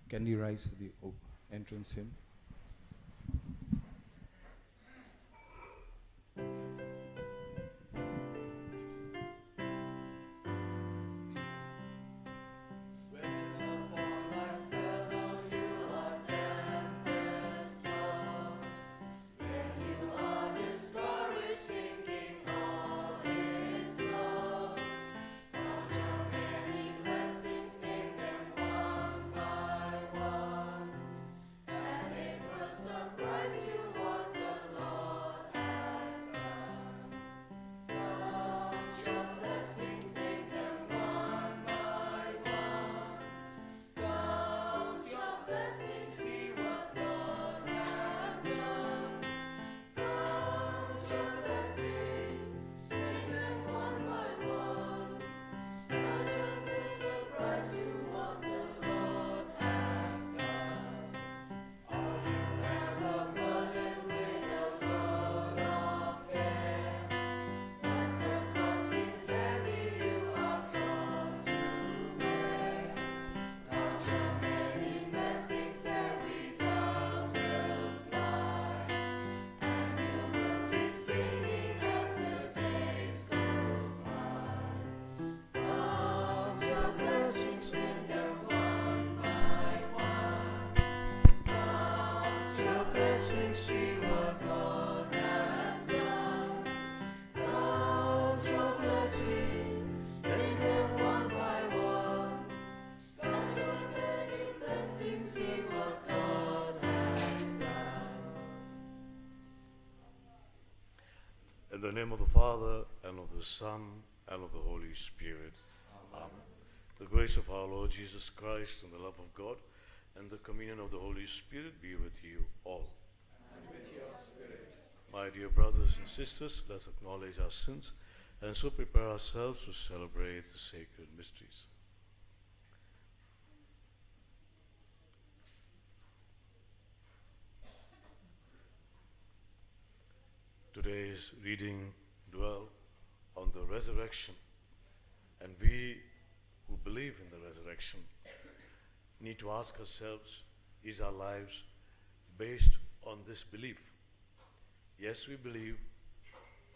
Can we rise for the entrance hymn? In the name of the Father, and of the Son, and of the Holy Spirit. Amen. The grace of our Lord Jesus Christ, and the love of God, and the communion of the Holy Spirit be with you all. And with your spirit. My dear brothers and sisters, let's acknowledge our sins, and so prepare ourselves to celebrate the sacred mysteries. Today's reading dwell on the resurrection, and we who believe in the resurrection need to ask ourselves, is our lives based on this belief? Yes, we believe,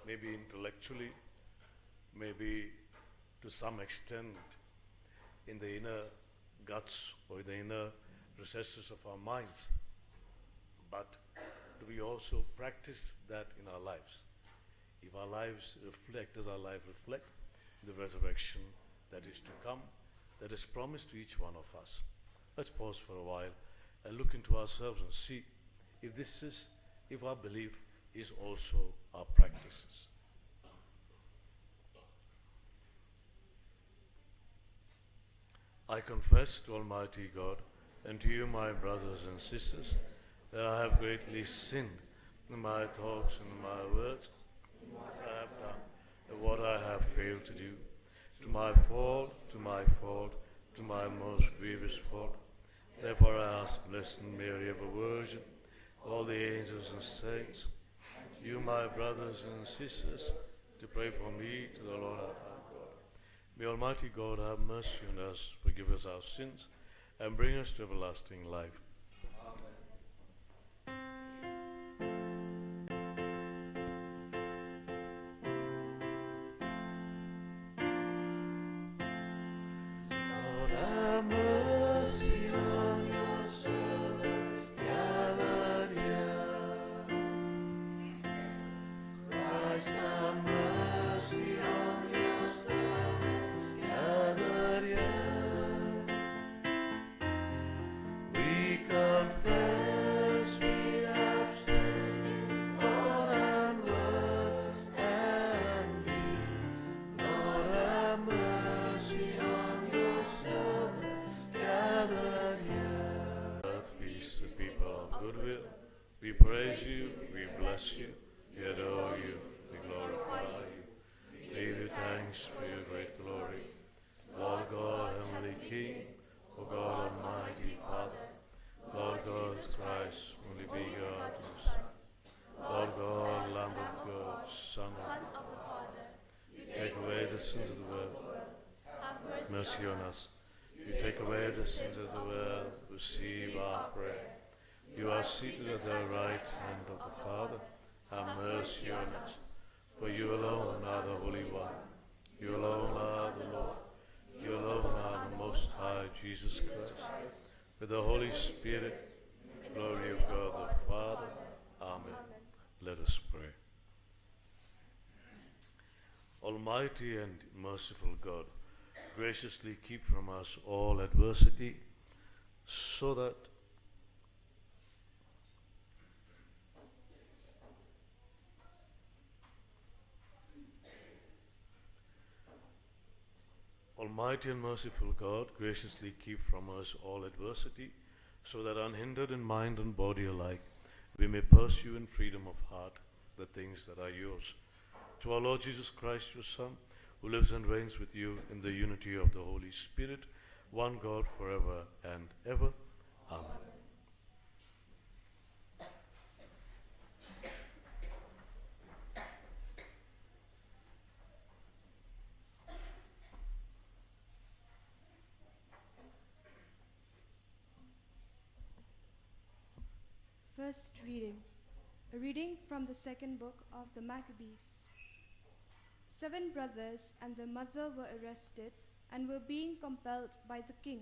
maybe intellectually, maybe to some extent in the inner guts or the inner recesses of our minds, but do we also practice that in our lives? If our lives reflect, does our life reflect the resurrection that is to come, that is promised to each one of us? Let's pause for a while and look into ourselves and see if our belief is also our practices. I confess to Almighty God and to you, my brothers and sisters, that I have greatly sinned in my thoughts and in my words, in what I have done and what I have failed to do, to my fault, to my most grievous fault. Therefore I ask Blessed Mary, ever Virgin, all the angels and saints, you, my brothers and sisters, to pray for me to the Lord our God. May Almighty God have mercy on us, forgive us our sins, and bring us to everlasting life. take away the sins of the world, receive our prayer. You are seated at the right hand of the Father. Have mercy on us. For you alone are the Holy One. You alone are the Lord. You alone are the Most High, Jesus Christ. With the Holy Spirit, glory of God the Father. Amen. Let us pray. Almighty and merciful God, graciously keep from us all adversity, so that Almighty and merciful God, graciously keep from us all adversity, so that unhindered in mind and body alike, we may pursue in freedom of heart the things that are yours. To our Lord Jesus Christ, your Son, who lives and reigns with you in the unity of the Holy Spirit, one God forever and ever. Amen. First reading. A reading from the second book of the Maccabees. 7 brothers and their mother were arrested and were being compelled by the king,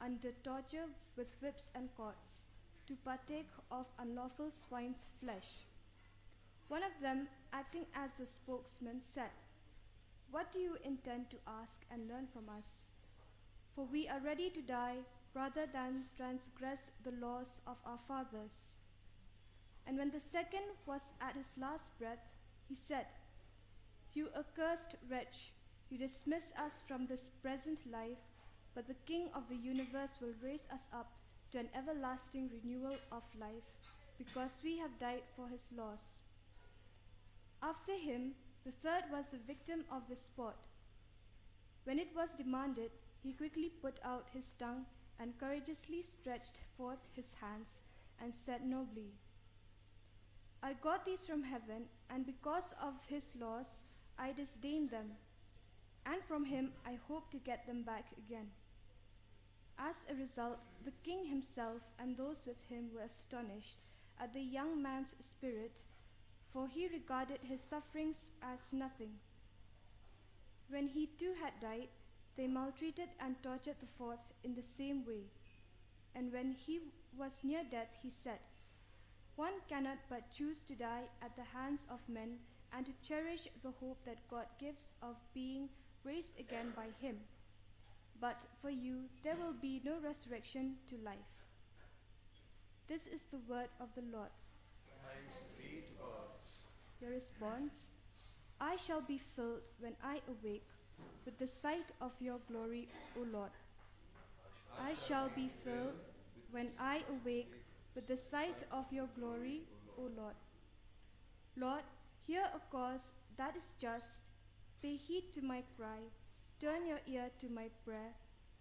under torture with whips and cords, to partake of unlawful swine's flesh. One of them, acting as the spokesman, said, "What do you intend to ask and learn from us? For we are ready to die rather than transgress the laws of our fathers." And when the second was at his last breath, he said, "You accursed wretch, you dismiss us from this present life, but the King of the universe will raise us up to an everlasting renewal of life, because we have died for his laws." After him, the third was the victim of the sport. When it was demanded, he quickly put out his tongue and courageously stretched forth his hands and said nobly, "I got these from heaven, and because of his laws I disdain them, and from him I hope to get them back again." As a result, the king himself and those with him were astonished at the young man's spirit, for he regarded his sufferings as nothing. When he too had died, they maltreated and tortured the fourth in the same way. And when he was near death, he said, "One cannot but choose to die at the hands of men and to cherish the hope that God gives of being raised again by him. But for you there will be no resurrection to life." This is the word of the Lord. Thanks be to God. Your response: "I shall be filled when I awake with the sight of your glory, O Lord." I shall be filled when I awake with the sight of your glory, O Lord. Lord, hear a cause that is just. Pay heed to my cry. Turn your ear to my prayer.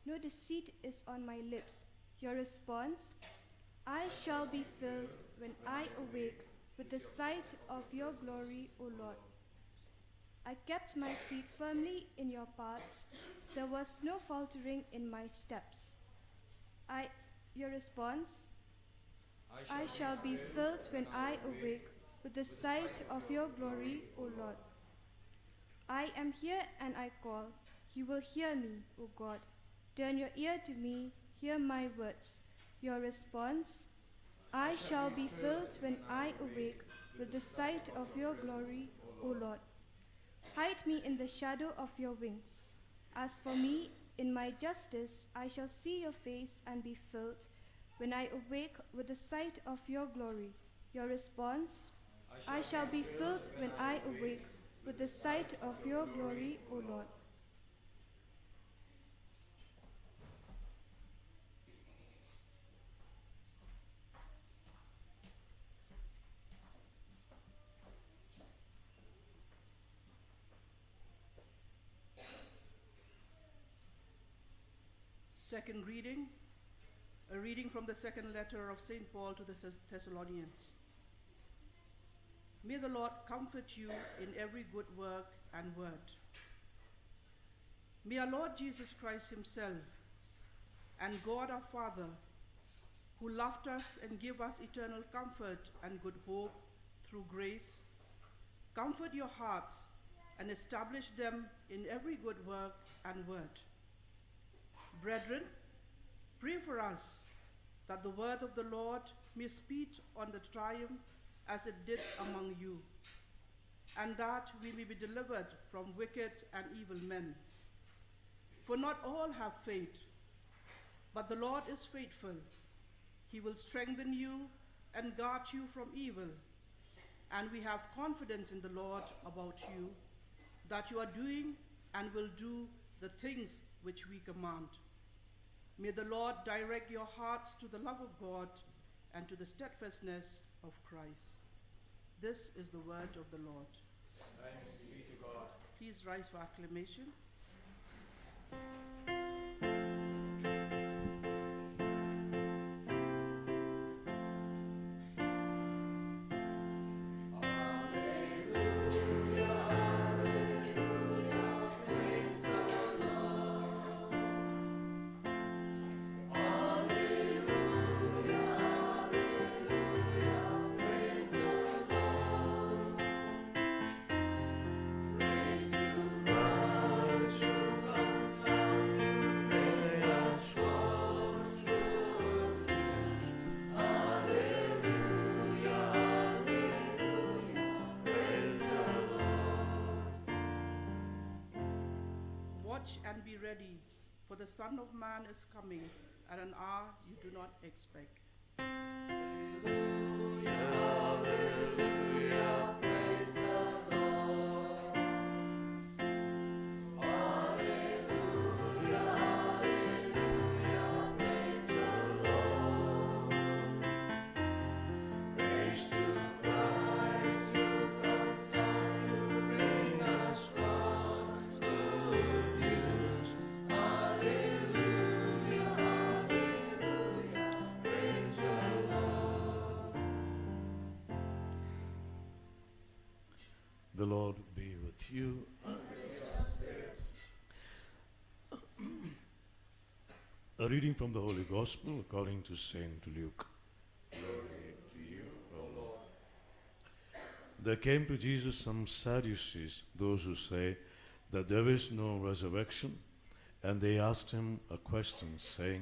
No deceit is on my lips. Your response: "I shall be filled when I awake with the sight of your glory, O Lord." I kept my feet firmly in your paths. There was no faltering in my steps. Your response: "I shall be filled when I awake with the sight of your glory, O Lord." I am here and I call. You will hear me, O God. Turn your ear to me, hear my words. Your response: "I shall be filled when I awake with the sight of your glory, O Lord." Hide me in the shadow of your wings. As for me, in my justice I shall see your face and be filled when I awake with the sight of your glory. Your response: "I shall be filled when I awake with the sight of your glory, O Lord." Second reading, a reading from the second letter of St. Paul to the Thessalonians. May the Lord comfort you in every good work and word. May our Lord Jesus Christ himself and God our Father, who loved us and gave us eternal comfort and good hope through grace, comfort your hearts and establish them in every good work and word. Brethren, pray for us that the word of the Lord may speed on the triumph as it did among you, and that we may be delivered from wicked and evil men. For not all have faith, but the Lord is faithful. He will strengthen you and guard you from evil. And we have confidence in the Lord about you, that you are doing and will do the things which we command. May the Lord direct your hearts to the love of God and to the steadfastness of Christ. This is the word of the Lord. Thanks be to God. Please rise for acclamation. Watch and be ready, for the Son of Man is coming at an hour you do not expect. The Lord be with you. A reading from the Holy Gospel according to Saint Luke. Glory to you, O Lord. There came to Jesus some Sadducees, those who say that there is no resurrection, and they asked him a question, saying,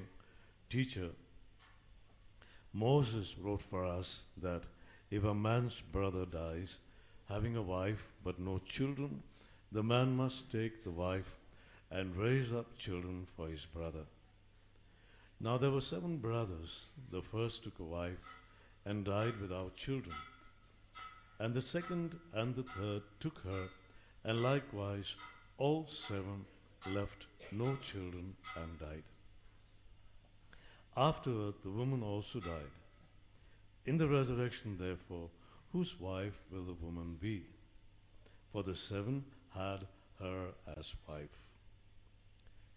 Teacher, Moses wrote for us that if a man's brother dies, having a wife but no children, the man must take the wife and raise up children for his brother. Now there were 7 brothers. The first took a wife and died without children. And the second and the third took her, and likewise all 7 left no children and died. Afterward the woman also died. In the resurrection, therefore, whose wife will the woman be? For the 7 had her as wife.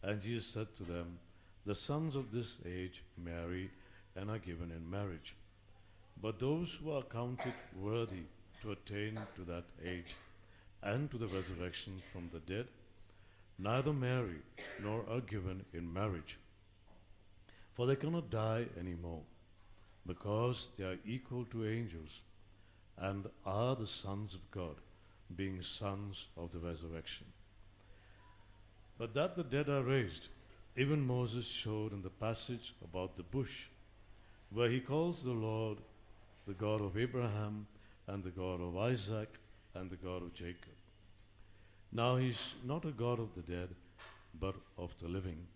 And Jesus said to them, The sons of this age marry and are given in marriage. But those who are counted worthy to attain to that age and to the resurrection from the dead, neither marry nor are given in marriage. For they cannot die any more, because they are equal to angels, and are the sons of God, being sons of the resurrection. But that the dead are raised, even Moses showed in the passage about the bush, where he calls the Lord the God of Abraham, and the God of Isaac, and the God of Jacob. Now he is not a God of the dead, but of the living,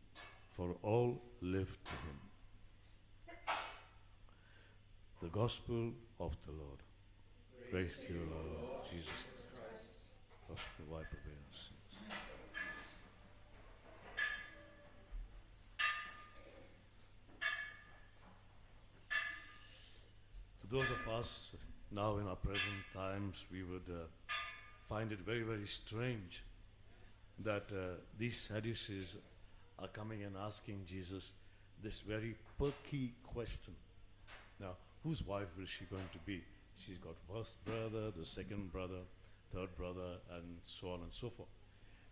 for all live to him. The Gospel of the Lord. Praise to you, Lord Jesus Christ. Gospel wipe away our sins. To those of us now in our present times, we would find it very, very strange that these Sadducees are coming and asking Jesus this very perky question. Now, whose wife is she going to be? She's got first brother, the second brother, third brother, and so on and so forth.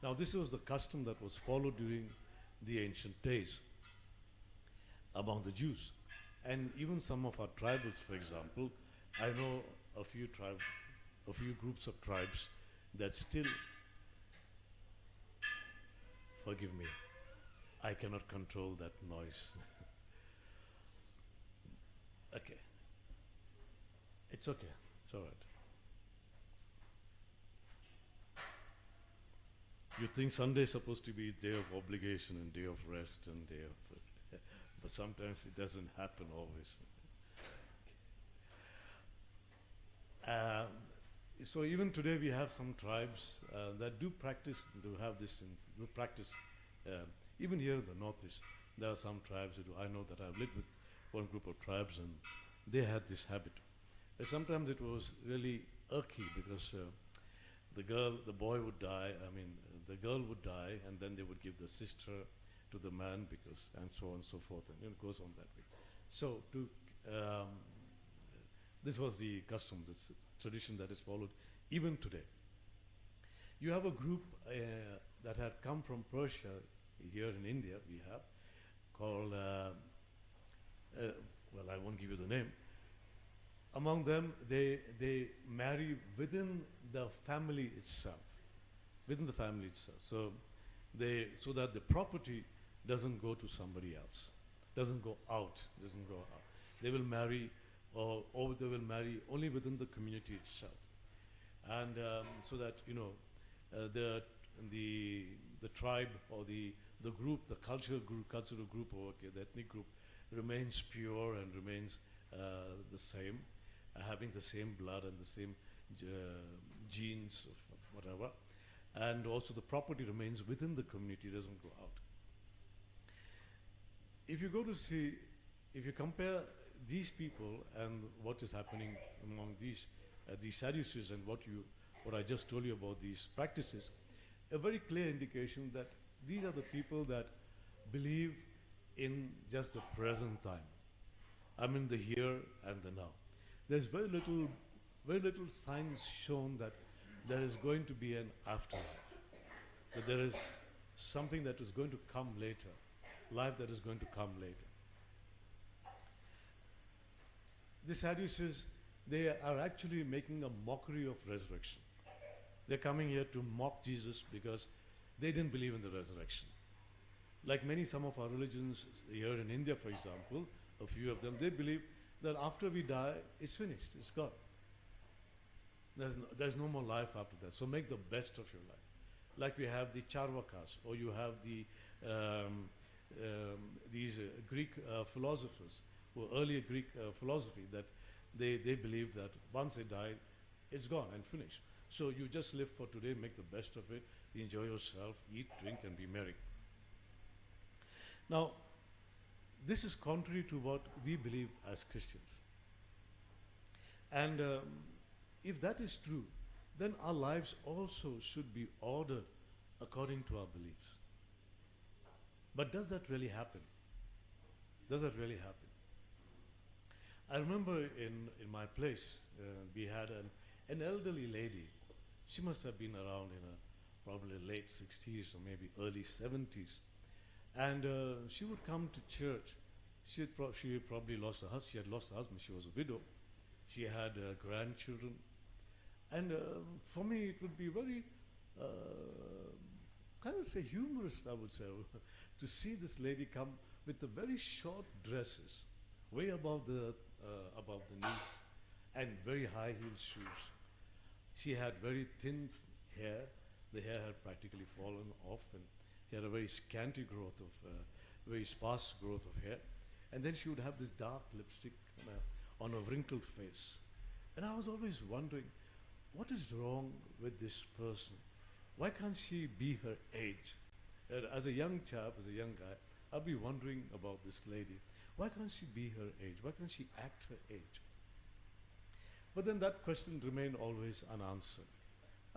Now, this was the custom that was followed during the ancient days. among the Jews. And even some of our tribals, for example, I know a few groups of tribes that still, forgive me, I cannot control that noise. Okay. It's okay. It's all right. You think Sunday is supposed to be day of obligation and day of rest and day of, but sometimes it doesn't happen always. So even today we have some tribes that do practice, do have this, do practice. Even here in the Northeast, there are some tribes who do. I know that I've lived with one group of tribes, and they had this habit. Sometimes it was really irky because the boy would die. I mean, the girl would die, and then they would give the sister to the man, because, and so on and so forth, and it goes on that way. So this was the custom, this tradition that is followed even today. You have a group that had come from Persia, here in India we have, called, well, I won't give you the name. Among them, they marry within the family itself, So so that the property doesn't go to somebody else, doesn't go out. They will marry, or they will marry only within the community itself, and so that the tribe or the group, the cultural group, or the ethnic group remains pure and remains the same, having the same blood and the same genes of whatever, and also the property remains within the community, doesn't go out. If you compare these people and what is happening among these Sadducees and what I just told you about these practices, a very clear indication that these are the people that believe in just the present time. I mean the here and the now. There's very little signs shown that there is going to be an afterlife, that there is something that is going to come later, life that is going to come later. The Sadducees, they are actually making a mockery of resurrection. They're coming here to mock Jesus because they didn't believe in the resurrection. Like some of our religions here in India, for example, a few of them, they believe that after we die, it's finished, it's gone. There's no more life after that, so make the best of your life. Like we have the Charvakas, or you have these Greek philosophers, or earlier Greek philosophy, that they believe that once they die, it's gone and finished. So you just live for today, make the best of it, enjoy yourself, eat, drink, and be merry. Now, this is contrary to what we believe as Christians. And if that is true, then our lives also should be ordered according to our beliefs. But does that really happen? Does that really happen? I remember in my place, we had an elderly lady. She must have been around in probably late 60s or maybe early 70s. And she would come to church. She had probably lost her husband. She had lost her husband. She was a widow. She had grandchildren. And for me, it would be very, kind of say humorous, I would say, to see this lady come with the very short dresses, way above the knees, and very high-heeled shoes. She had very thin hair. The hair had practically fallen off, and she had a very scanty growth of, very sparse growth of hair. And then she would have this dark lipstick on a wrinkled face. And I was always wondering, what is wrong with this person? Why can't she be her age? As a young chap, as a young guy, I'll be wondering about this lady. Why can't she be her age? Why can't she act her age? But then that question remained always unanswered.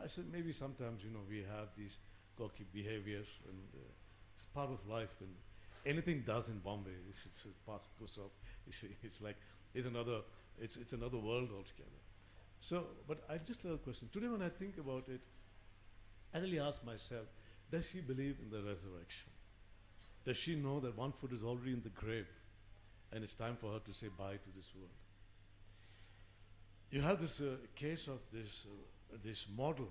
I said, maybe sometimes, we have these cocky behaviors, and it's part of life, and anything does in Bombay, it's goes up. It's like, it's another world altogether. So, but I just have a question. Today when I think about it, I really ask myself, does she believe in the resurrection? Does she know that one foot is already in the grave and it's time for her to say bye to this world. You have this case of this model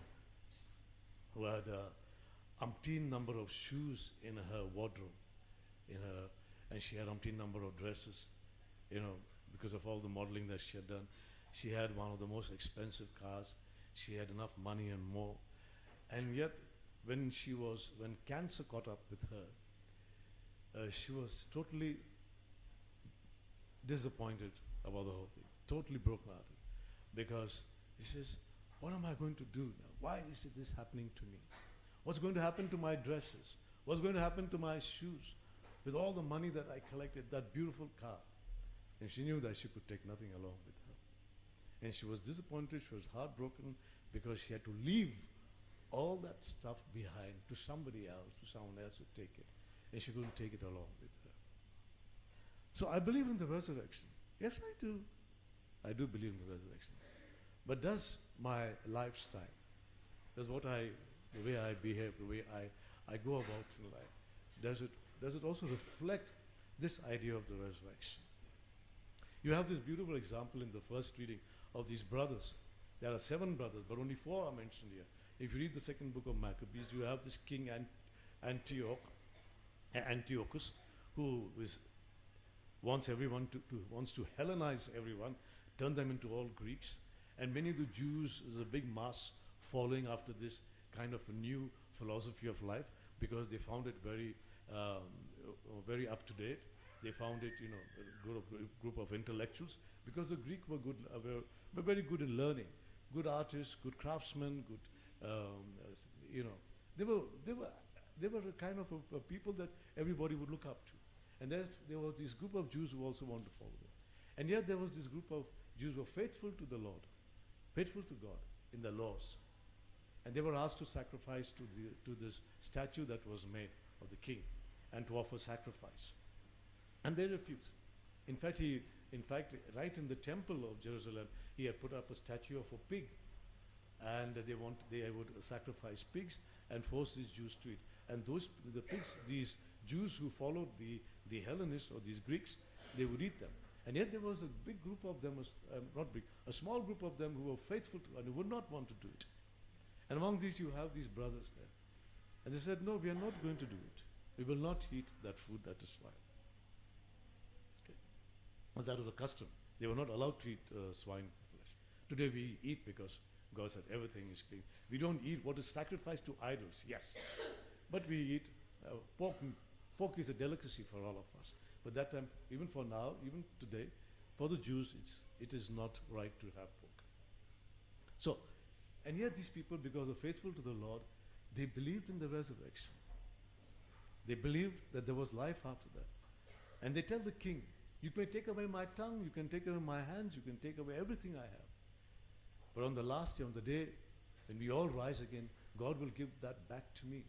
who had umpteen number of shoes in her wardrobe, and she had umpteen number of dresses, because of all the modeling that she had done. She had one of the most expensive cars. She had enough money and more. And yet, when cancer caught up with her, she was totally disappointed about the whole thing, totally brokenhearted, because she says, what am I going to do now? Why is this happening to me? What's going to happen to my dresses? What's going to happen to my shoes? With all the money that I collected, that beautiful car. And she knew that she could take nothing along with her. And she was disappointed, she was heartbroken, because she had to leave all that stuff behind to somebody else, to someone else to take it. And she couldn't take it along with her. So I believe in the resurrection. Yes, I do. I do believe in the resurrection. But does my lifestyle, the way I behave, the way I go about in life, does it also reflect this idea of the resurrection? You have this beautiful example in the first reading of these brothers. There are 7 brothers, but only 4 are mentioned here. If you read the second book of Maccabees, you have this king Antiochus, who wants to Hellenize everyone, turn them into all Greeks. And many of the Jews, there's a big mass following after this kind of a new philosophy of life, because they found it very up to date. They found it, a group of intellectuals, because the Greek were very good in learning, good artists, good craftsmen, good, they were a kind of a people that everybody would look up to. And there was this group of Jews who also wanted to follow them. And yet there was this group of Jews who were faithful to the Lord, faithful to God in the laws. And they were asked to sacrifice to this statue that was made of the king, and to offer sacrifice. And they refused. In fact, right in the temple of Jerusalem, he had put up a statue of a pig. And they would sacrifice pigs and force these Jews to eat. And the pigs, these Jews who followed the Hellenists or these Greeks, they would eat them. And yet there was a big group of them, a small group of them who were faithful to and who would not want to do it. And among these you have these brothers there. And they said, no, we are not going to do it. We will not eat that food that is swine. Okay. Well, that was a custom. They were not allowed to eat swine flesh. Today we eat because God said everything is clean. We don't eat what is sacrificed to idols, yes. But we eat pork. Pork is a delicacy for all of us. But that time, even for now, even today, for the Jews, it is not right to have pork. So, and yet these people, because they're faithful to the Lord, they believed in the resurrection. They believed that there was life after that. And they tell the king, you may take away my tongue, you can take away my hands, you can take away everything I have. But on the last day, on the day when we all rise again, God will give that back to me.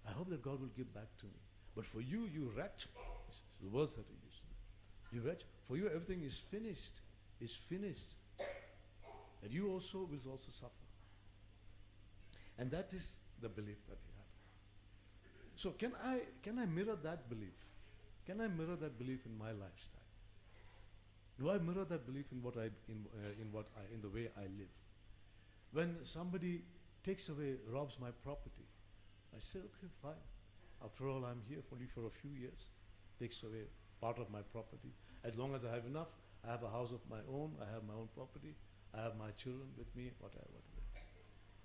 I hope that God will give back to me. But for you, you wretch, the words that he used. You wretch, for you everything is finished. And you also will also suffer. And that is the belief that he had. So can I mirror that belief? Can I mirror that belief in my lifestyle? Do I mirror that belief in the way I live? When somebody robs my property, I say, okay, fine. After all, I'm here only for a few years. Takes away part of my property. As long as I have enough, I have a house of my own, I have my own property, I have my children with me, whatever.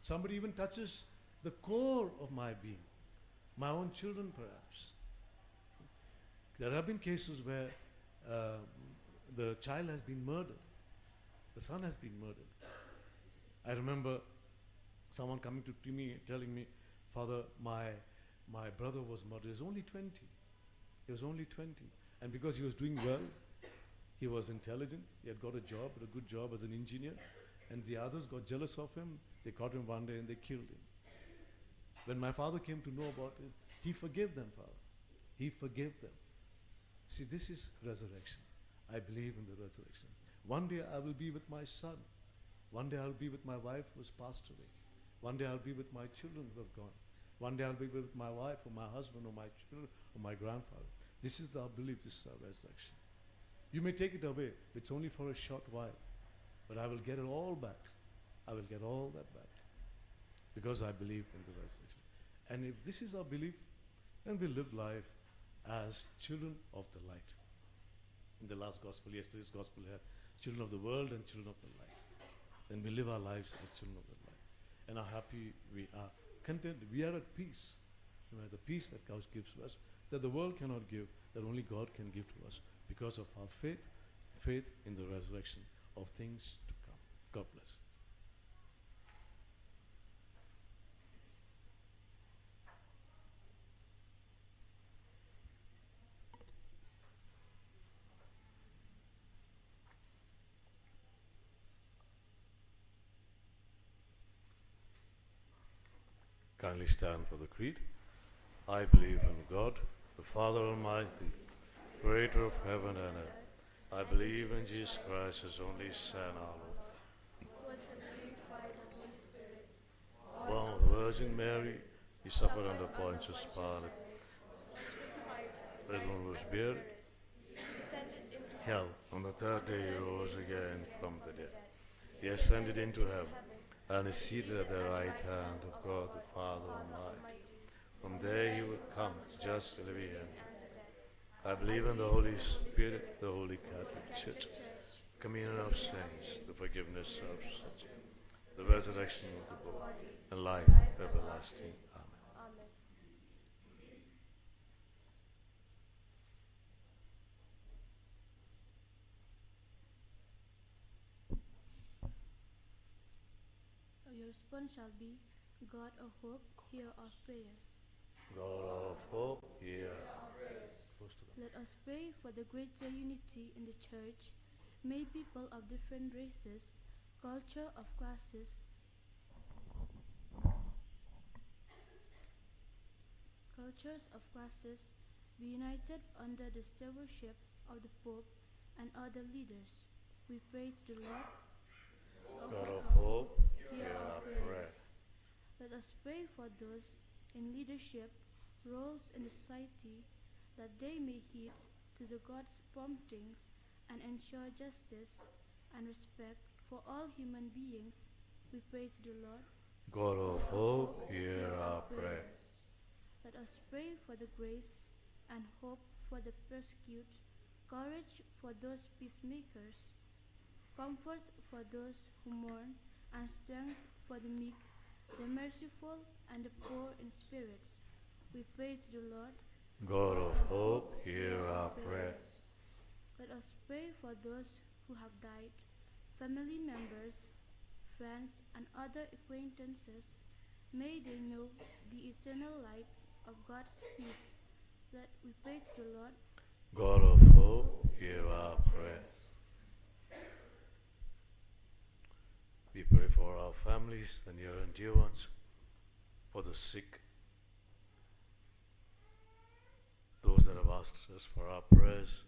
Somebody even touches the core of my being, my own children perhaps. There have been cases where the child has been murdered. The son has been murdered. I remember someone coming to me telling me, Father, my brother was murdered. He was only 20. He was only 20. And because he was doing well, he was intelligent, he had got a good job as an engineer, and the others got jealous of him. They caught him one day and they killed him. When my father came to know about it, he forgave them, Father. He forgave them. See, this is resurrection. I believe in the resurrection. One day I will be with my son. One day I'll be with my wife who has passed away. One day I'll be with my children who have gone. One day I'll be with my wife or my husband or my children or my grandfather. This is our belief, this is our resurrection. You may take it away. It's only for a short while. But I will get it all back. I will get all that back. Because I believe in the resurrection. And if this is our belief, then we live life as children of the light. In the last gospel, yesterday's gospel here, children of the world and children of the light. Then we live our lives as children of the light. And how happy we are. Content, we are at peace. The peace that God gives to us, that the world cannot give, that only God can give to us because of our faith in the resurrection of things to come. God bless. Kindly stand for the creed. I believe in God, the Father Almighty, creator of heaven and earth. I believe in Jesus Christ, his only Son, our Lord. Who was conceived by the Holy Spirit, Born of the Virgin Mary, he suffered under Pontius Pilate, was crucified, and was buried, descended into hell. On the third day he rose again from the dead. He ascended into heaven, and is seated at the right hand of God the Father Almighty. From there he will come to judge the living and the dead. I believe in the Holy Spirit, the Holy Catholic Church, communion of saints, the forgiveness of sins, the resurrection of the body, and life everlasting. Amen. Amen. Your response shall be, God of hope, hear our prayers. God of hope, hear our prayers. Let us pray for the greater unity in the Church. May people of different races, culture of classes, be united under the stewardship of the Pope and other leaders. We pray to the Lord. God of hope, hear our prayers. Let us pray for those in leadership roles in the society, that they may heed to the God's promptings and ensure justice and respect for all human beings. We pray to the Lord. God of hope, hear our prayers. Let us pray for the grace and hope for the persecuted, courage for those peacemakers, comfort for those who mourn, and strength for the meek, the merciful, and the poor in spirits. We pray to the Lord. God of hope, hear our prayers. Let us pray for those who have died, family members, friends, and other acquaintances. May they know the eternal light of God's peace. Let we pray to the Lord. God of hope, hear our prayers. We pray for our families, the near and dear ones, for the sick, those that have asked us for our prayers.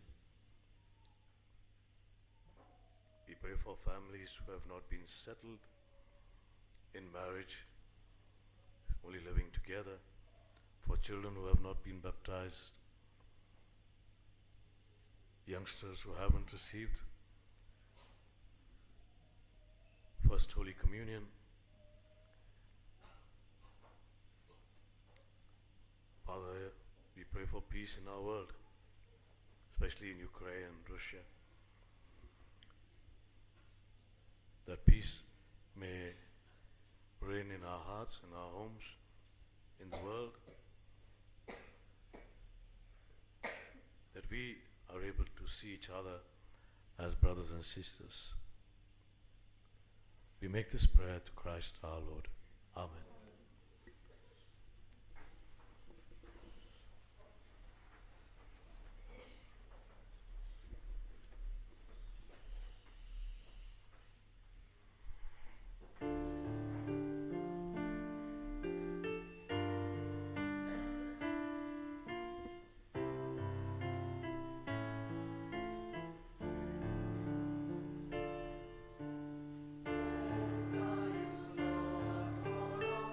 We pray for families who have not been settled in marriage, only living together, for children who have not been baptized, youngsters who haven't received First Holy Communion. Father, we pray for peace in our world, especially in Ukraine and Russia. That peace may reign in our hearts, in our homes, in the world. That we are able to see each other as brothers and sisters. We make this prayer to Christ our Lord. Amen. Lord,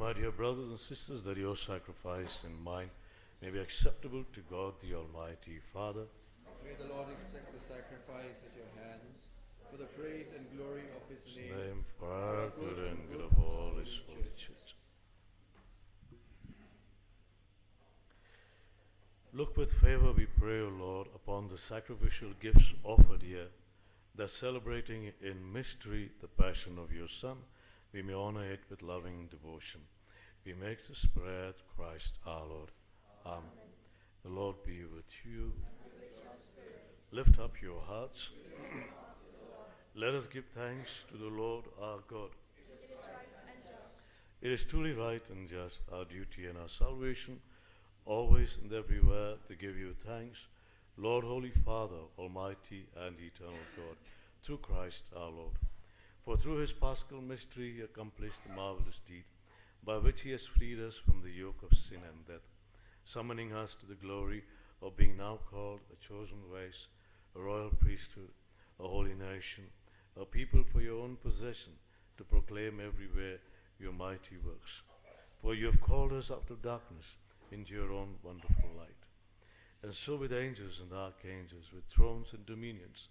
my dear brothers and sisters, that your sacrifice and mine may be acceptable to God the Almighty Father. May the Lord accept the sacrifice at your hands for the praise and glory of his name, For our good and good of all his holy church. Look with favor, we pray, O Lord, upon the sacrificial gifts offered here, that celebrating in mystery the passion of your Son, we may honor it with loving devotion. We make this prayer to Christ our Lord. Amen. The Lord be with you. Lift up your hearts. Let us give thanks to the Lord our God. It is right and just. It is truly right and just, our duty and our salvation, always and everywhere to give you thanks, Lord, Holy Father, Almighty and eternal God, through Christ our Lord. For through his paschal mystery he accomplished the marvelous deed by which he has freed us from the yoke of sin and death, summoning us to the glory of being now called a chosen race, a royal priesthood, a holy nation, a people for your own possession, to proclaim everywhere your mighty works. For you have called us out of darkness into your own wonderful light. And so with angels and archangels, with thrones and dominions,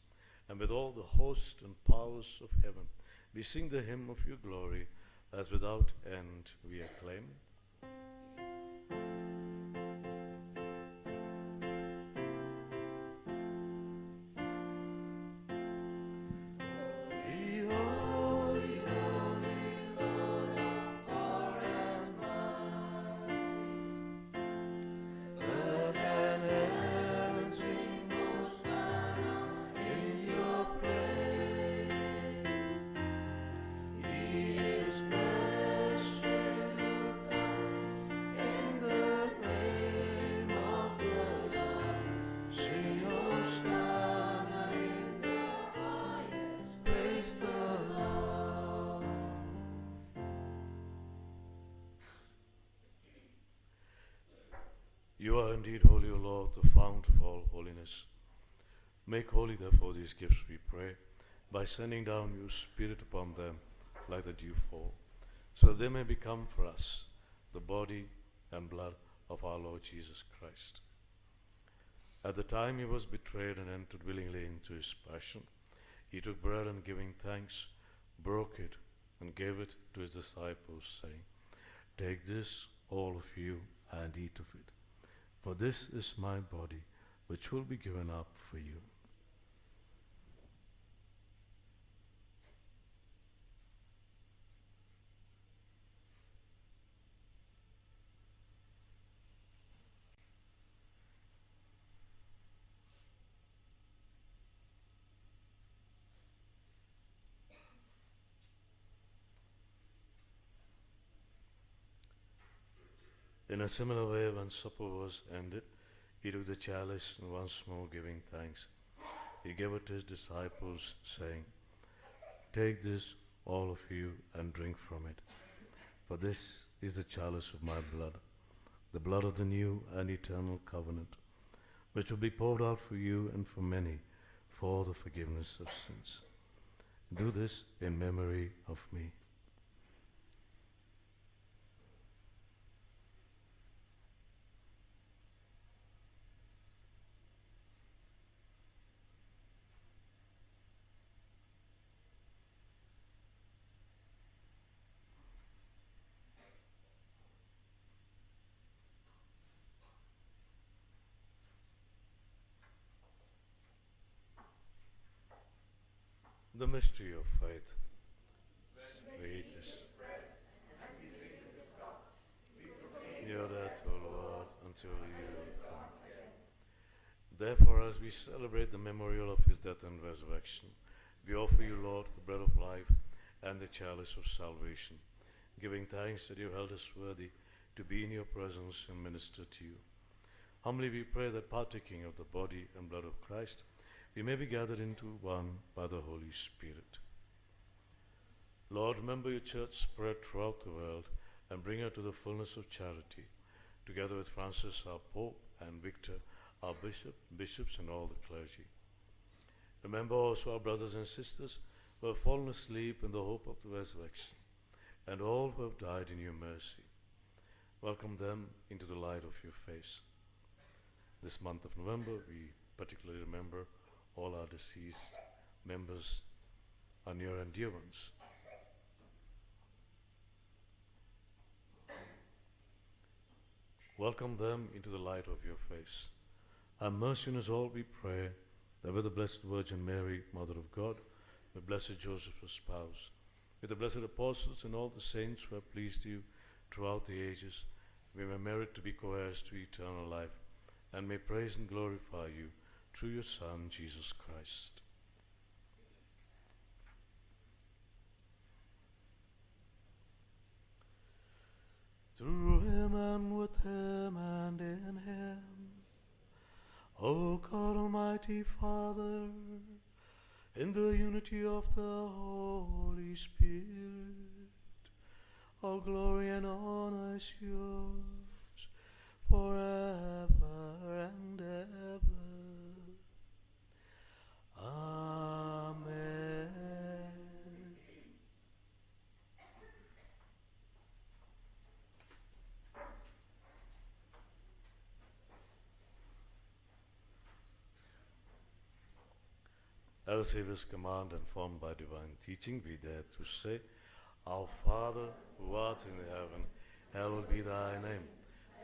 and with all the hosts and powers of heaven, we sing the hymn of your glory, as without end we acclaim. You are indeed holy, O Lord, the fount of all holiness. Make holy, therefore, these gifts, we pray, by sending down your Spirit upon them like the dewfall, so that they may become for us the body and blood of our Lord Jesus Christ. At the time he was betrayed and entered willingly into his passion, he took bread and giving thanks, broke it and gave it to his disciples, saying, "Take this, all of you, and eat of it. For this is my body, which will be given up for you." In a similar way, when supper was ended, he took the chalice and once more giving thanks, he gave it to his disciples, saying, "Take this, all of you, and drink from it. For this is the chalice of my blood, the blood of the new and eternal covenant, which will be poured out for you and for many for the forgiveness of sins. Do this in memory of me." The mystery of faith. Sweetest. Your death, O Lord, until you come. Therefore, as we celebrate the memorial of his death and resurrection, we offer you, Lord, the bread of life and the chalice of salvation, giving thanks that you held us worthy to be in your presence and minister to you. Humbly we pray that, partaking of the body and blood of Christ, we may be gathered into one by the Holy Spirit. Lord, remember your church spread throughout the world and bring her to the fullness of charity, together with Francis our Pope and Victor our bishops and all the clergy. Remember also our brothers and sisters who have fallen asleep in the hope of the resurrection, and all who have died in your mercy. Welcome them into the light of your face. This month of November, we particularly remember all our deceased members, our near and dear ones. Welcome them into the light of your face. Have mercy on us all, we pray, that with the Blessed Virgin Mary, Mother of God, with Blessed Joseph, her spouse, with the blessed apostles and all the saints who have pleased you throughout the ages, we may merit to be co-heirs to eternal life, and may praise and glorify you through your Son, Jesus Christ. Through him and with him and in him, O God Almighty Father, in the unity of the Holy Spirit, all glory and honor is yours forever and ever. Amen. At the Savior's command and formed by divine teaching, we dare to say, Our Father, who art in heaven, hallowed be thy name.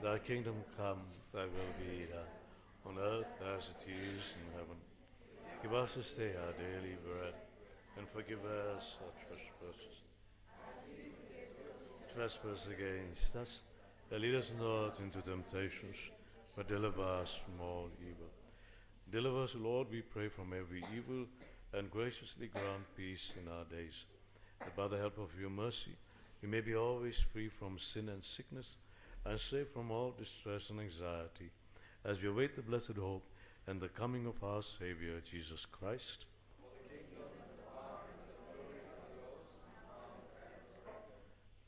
Thy kingdom come, thy will be done, on earth as it is in heaven. Give us this day our daily bread, and forgive us our trespass against us, and lead us not into temptations, but deliver us from all evil. Deliver us, Lord, we pray, from every evil, and graciously grant peace in our days, that by the help of your mercy we may be always free from sin and sickness, and safe from all distress and anxiety, as we await the blessed hope and the coming of our Savior, Jesus Christ.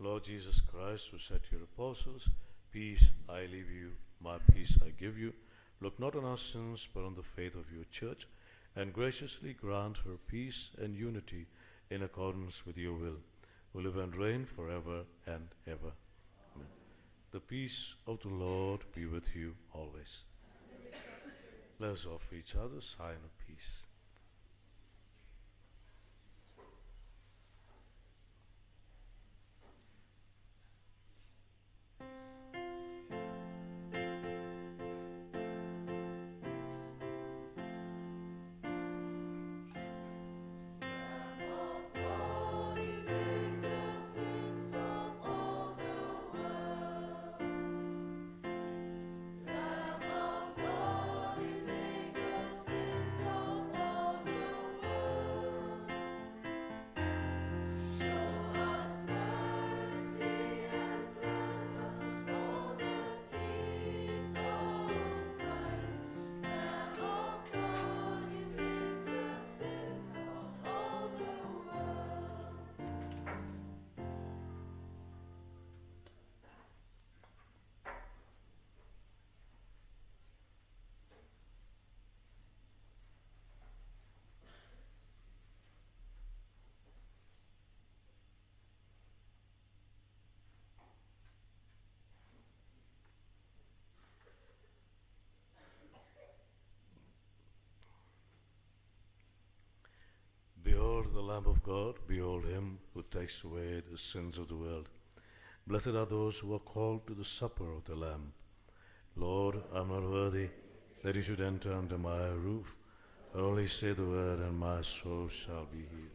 Lord Jesus Christ, who said to your apostles, Peace I leave you, my peace I give you, look not on our sins, but on the faith of your church, and graciously grant her peace and unity in accordance with your will, who live and reign forever and ever. Amen. The peace of the Lord be with you always. Let us offer each other a sign of peace. Behold the Lamb of God, behold him who takes away the sins of the world. Blessed are those who are called to the supper of the Lamb. Lord, I am not worthy that you should enter under my roof, but only say the word, and my soul shall be healed.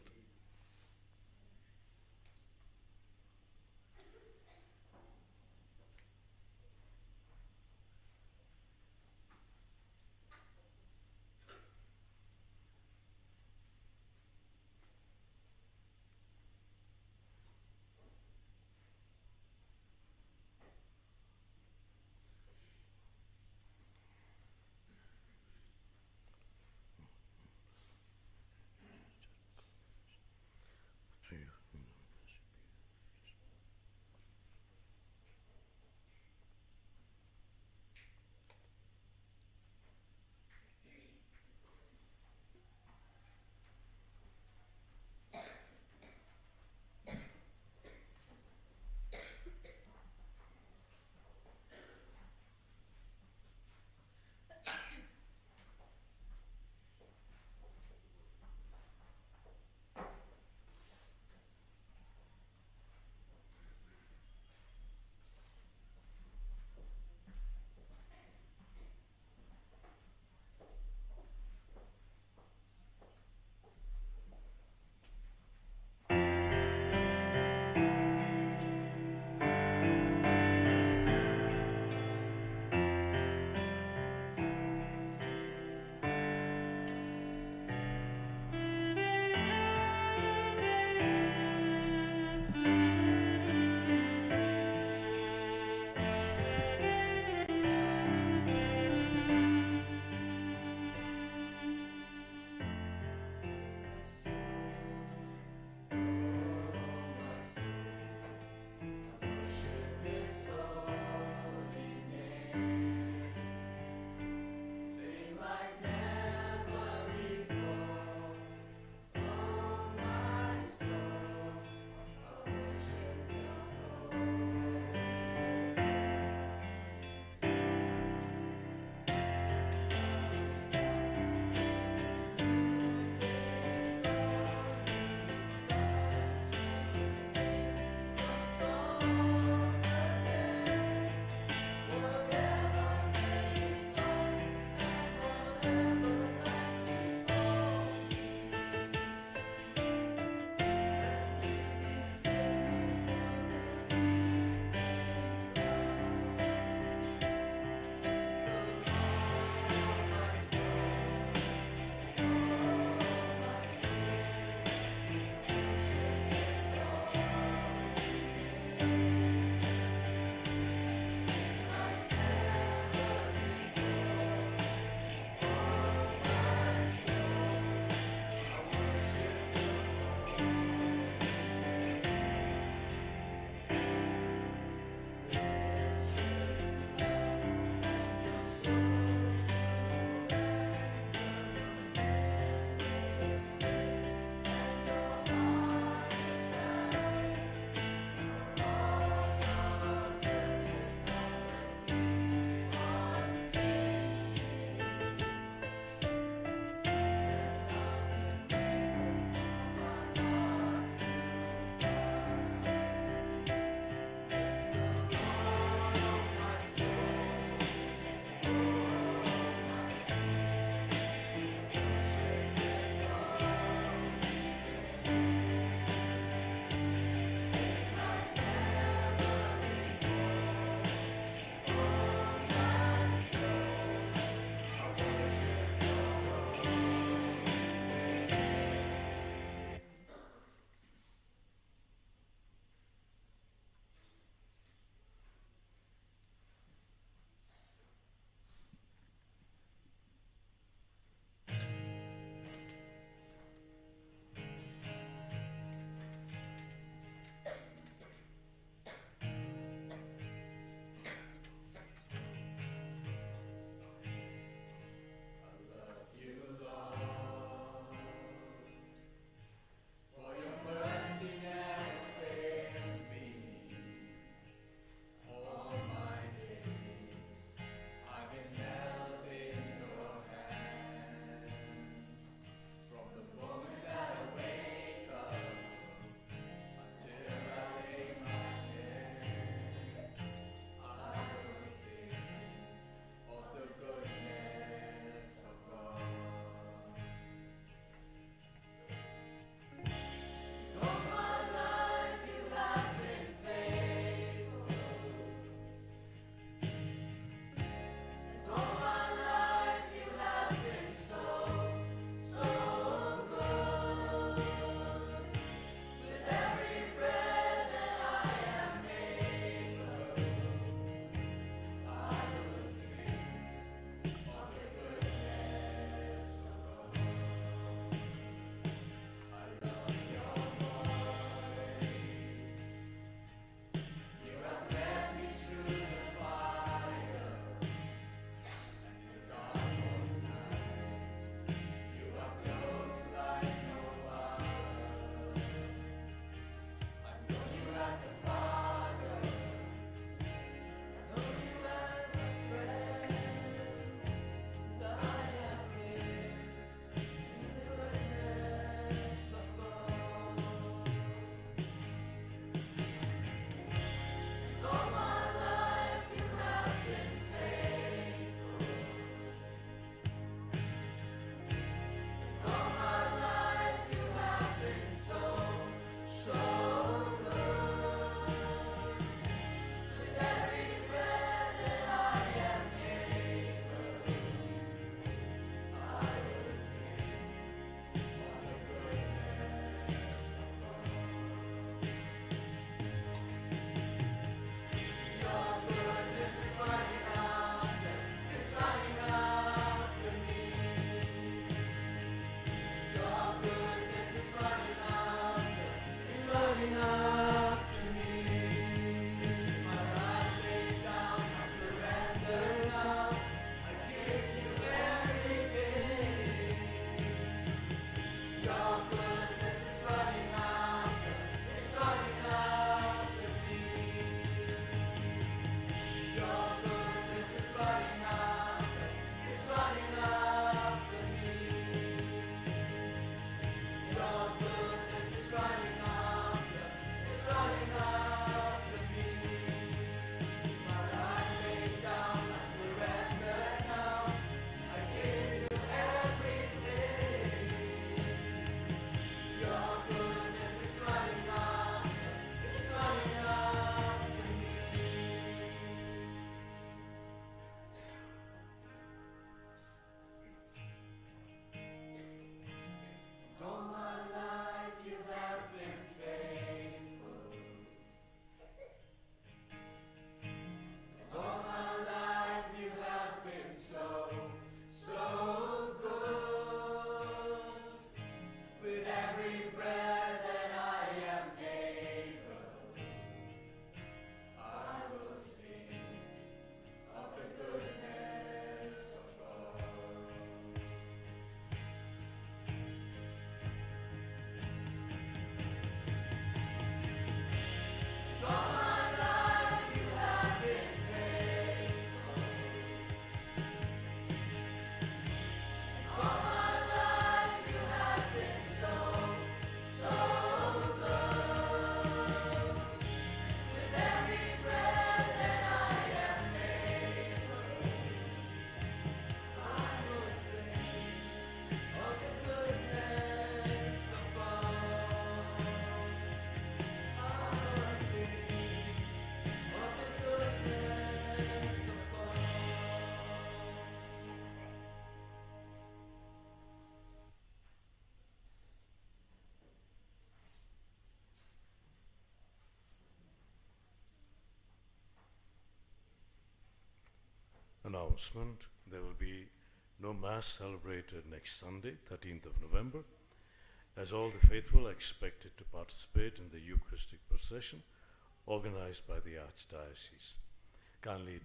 announcement, there will be no Mass celebrated next Sunday, 13th of November, as all the faithful are expected to participate in the Eucharistic procession organized by the Archdiocese. Kindly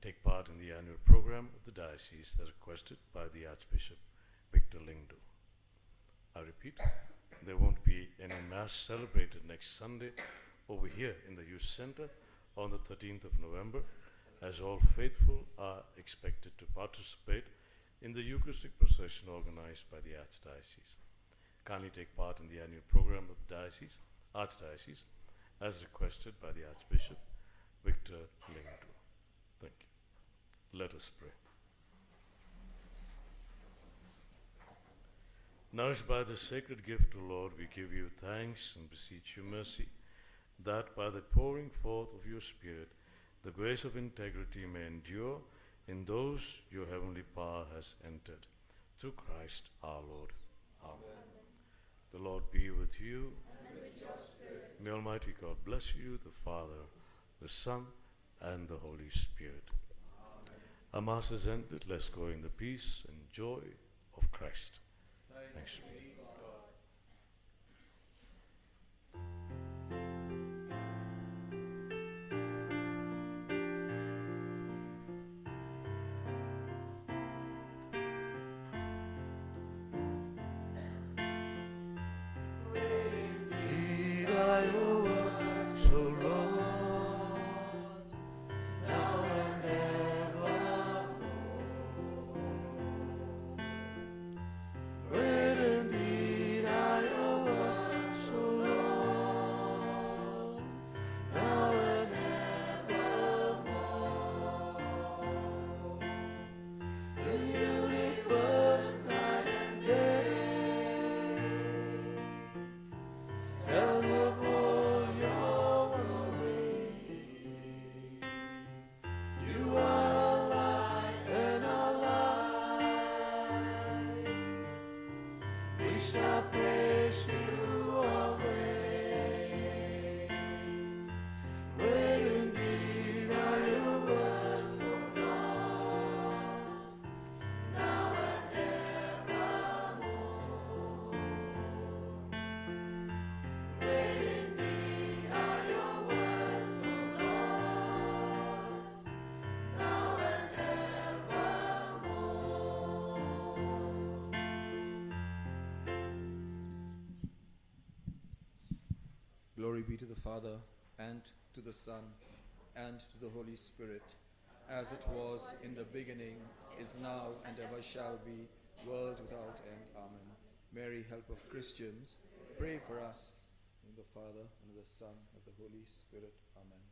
take part in the annual program of the diocese as requested by the Archbishop Victor Lingdo. I repeat, there won't be any Mass celebrated next Sunday over here in the Youth Center on the 13th of November, as all faithful are expected to participate in the Eucharistic procession organized by the Archdiocese. Kindly take part in the annual program of the Archdiocese, as requested by the Archbishop Victor Lingdo. Thank you. Let us pray. Nourished by the sacred gift, O Lord, we give you thanks and beseech you mercy, that by the pouring forth of your Spirit, the grace of integrity may endure in those your heavenly power has entered. Through Christ our Lord. Amen. The Lord be with you. And with your spirit. May Almighty God bless you, the Father, the Son, and the Holy Spirit. Amen. Our Mass is ended. Let's go in the peace and joy of Christ. Thanks be to God. Glory be to the Father, and to the Son, and to the Holy Spirit, as it was in the beginning, is now, and ever shall be, world without end. Amen. Mary, help of Christians, pray for us. In the Father, and of the Son, and of the Holy Spirit. Amen.